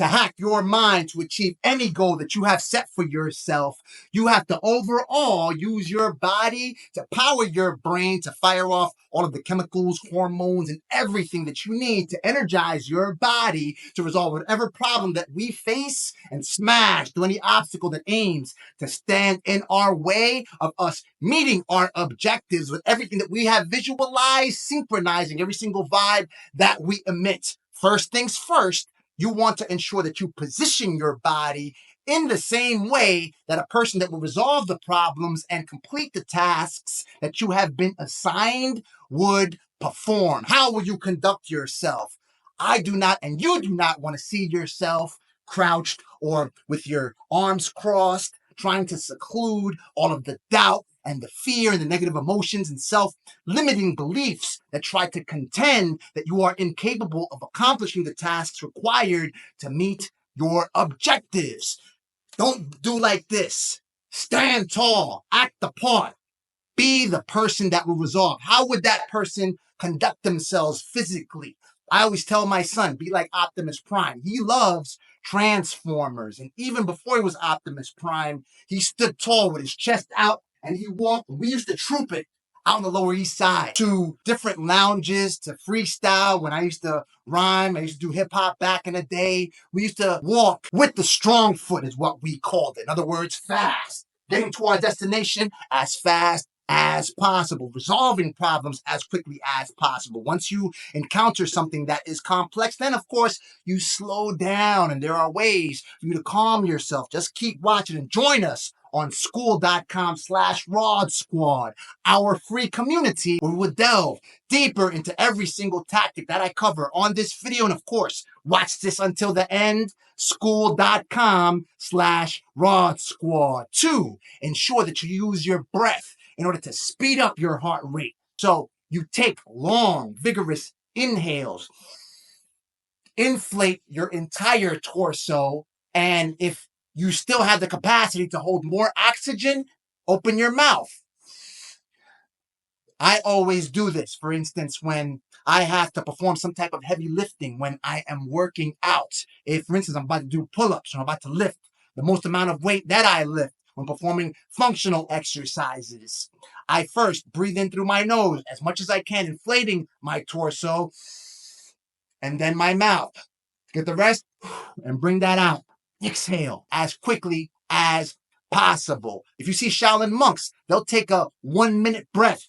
To hack your mind to achieve any goal that you have set for yourself, you have to overall use your body to power your brain to fire off all of the chemicals, hormones, and everything that you need to energize your body to resolve whatever problem that we face and smash through any obstacle that aims to stand in our way of us meeting our objectives with everything that we have visualized, synchronizing every single vibe that we emit. First things first, you want to ensure that you position your body in the same way that a person that will resolve the problems and complete the tasks that you have been assigned would perform. How will you conduct yourself? I do not, and you do not want to see yourself crouched or with your arms crossed, trying to seclude all of the doubt and the fear and the negative emotions and self-limiting beliefs that try to contend that you are incapable of accomplishing the tasks required to meet your objectives. Don't do like this. Stand tall, act the part, be the person that will resolve. How would that person conduct themselves physically? I always tell my son, be like Optimus Prime. He loves Transformers. And even before he was Optimus Prime, he stood tall with his chest out and he walked. We used to troop it out on the Lower East Side to different lounges to freestyle. When I used to rhyme, I used to do hip hop back in the day. We used to walk with the strong foot is what we called it. In other words, fast. Getting to our destination as fast as possible, resolving problems as quickly as possible. Once you encounter something that is complex, then of course you slow down and there are ways for you to calm yourself. Just keep watching and join us on school.com/Rod Squad, our free community where we will delve deeper into every single tactic that I cover on this video. And of course, watch this until the end. School.com/Rod Squad. 2, ensure that you use your breath in order to speed up your heart rate. So you take long, vigorous inhales, inflate your entire torso, and if you still have the capacity to hold more oxygen, open your mouth. I always do this, for instance, when I have to perform some type of heavy lifting, when I am working out. If, for instance, I'm about to do pull-ups or I'm about to lift the most amount of weight that I lift, when performing functional exercises, I first breathe in through my nose as much as I can, inflating my torso, and then my mouth. Get the rest and bring that out. Exhale as quickly as possible. If you see Shaolin monks, they'll take a 1-minute breath,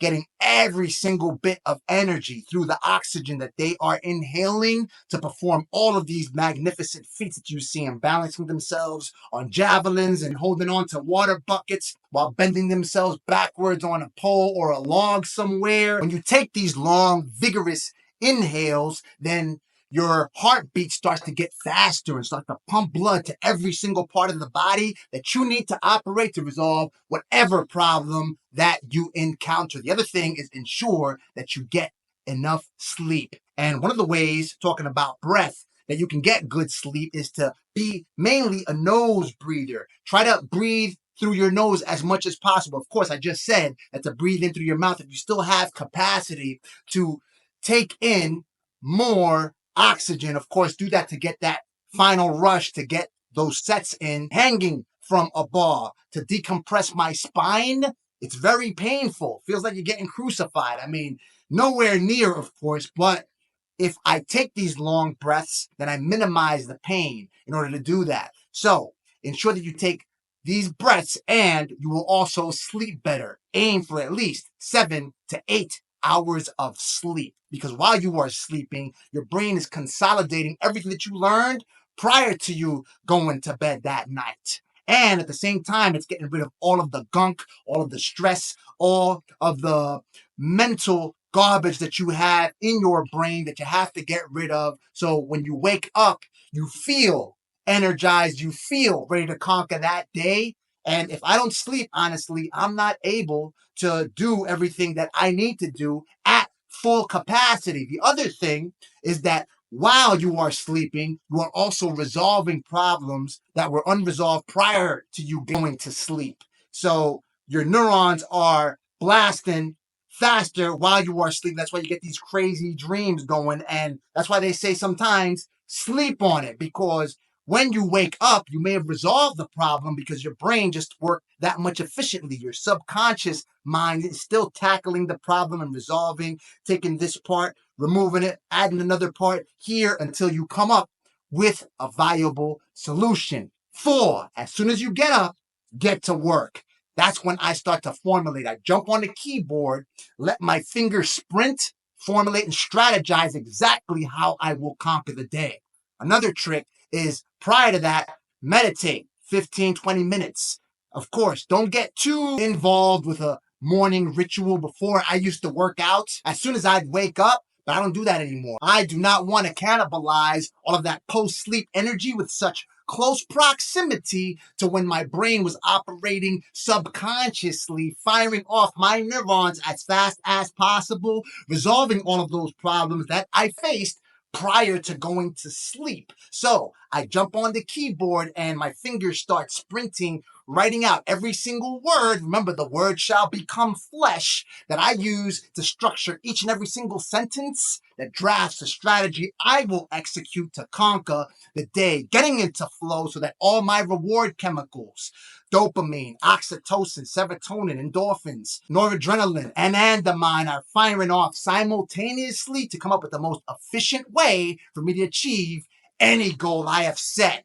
getting every single bit of energy through the oxygen that they are inhaling to perform all of these magnificent feats that you see them balancing themselves on javelins and holding on to water buckets while bending themselves backwards on a pole or a log somewhere. When you take these long, vigorous inhales, then your heartbeat starts to get faster and starts to pump blood to every single part of the body that you need to operate to resolve whatever problem that you encounter. The other thing is ensure that you get enough sleep. And one of the ways, talking about breath, that you can get good sleep is to be mainly a nose breather. Try to breathe through your nose as much as possible. Of course, I just said that to breathe in through your mouth if you still have capacity to take in more oxygen. Of course, do that to get that final rush, to get those sets in. Hanging from a bar to decompress my spine, it's very painful. Feels like you're getting crucified. I mean, nowhere near, of course, but if I take these long breaths, then I minimize the pain in order to do that. So ensure that you take these breaths and you will also sleep better. Aim for at least 7 to 8 hours of sleep, because while you are sleeping, your brain is consolidating everything that you learned prior to you going to bed that night. And at the same time, it's getting rid of all of the gunk, all of the stress, all of the mental garbage that you have in your brain that you have to get rid of. So when you wake up, you feel energized, you feel ready to conquer that day. And if I don't sleep, honestly, I'm not able to do everything that I need to do at full capacity. The other thing is that while you are sleeping, you are also resolving problems that were unresolved prior to you going to sleep. So your neurons are blasting faster while you are sleeping. That's why you get these crazy dreams going. And that's why they say sometimes sleep on it, because when you wake up, you may have resolved the problem because your brain just worked that much efficiently. Your subconscious mind is still tackling the problem and resolving, taking this part, removing it, adding another part here until you come up with a viable solution. 4, as soon as you get up, get to work. That's when I start to formulate. I jump on the keyboard, let my fingers sprint, formulate and strategize exactly how I will conquer the day. Another trick is prior to that, meditate 15, 20 minutes. Of course, don't get too involved with a morning ritual. Before, I used to work out as soon as I'd wake up, but I don't do that anymore. I do not want to cannibalize all of that post-sleep energy with such close proximity to when my brain was operating subconsciously, firing off my neurons as fast as possible, resolving all of those problems that I faced prior to going to sleep. So I jump on the keyboard and my fingers start sprinting, writing out every single word. Remember, the word shall become flesh that I use to structure each and every single sentence that drafts the strategy I will execute to conquer the day, getting into flow so that all my reward chemicals, dopamine, oxytocin, serotonin, endorphins, noradrenaline, and anandamide are firing off simultaneously to come up with the most efficient way for me to achieve any goal I have set.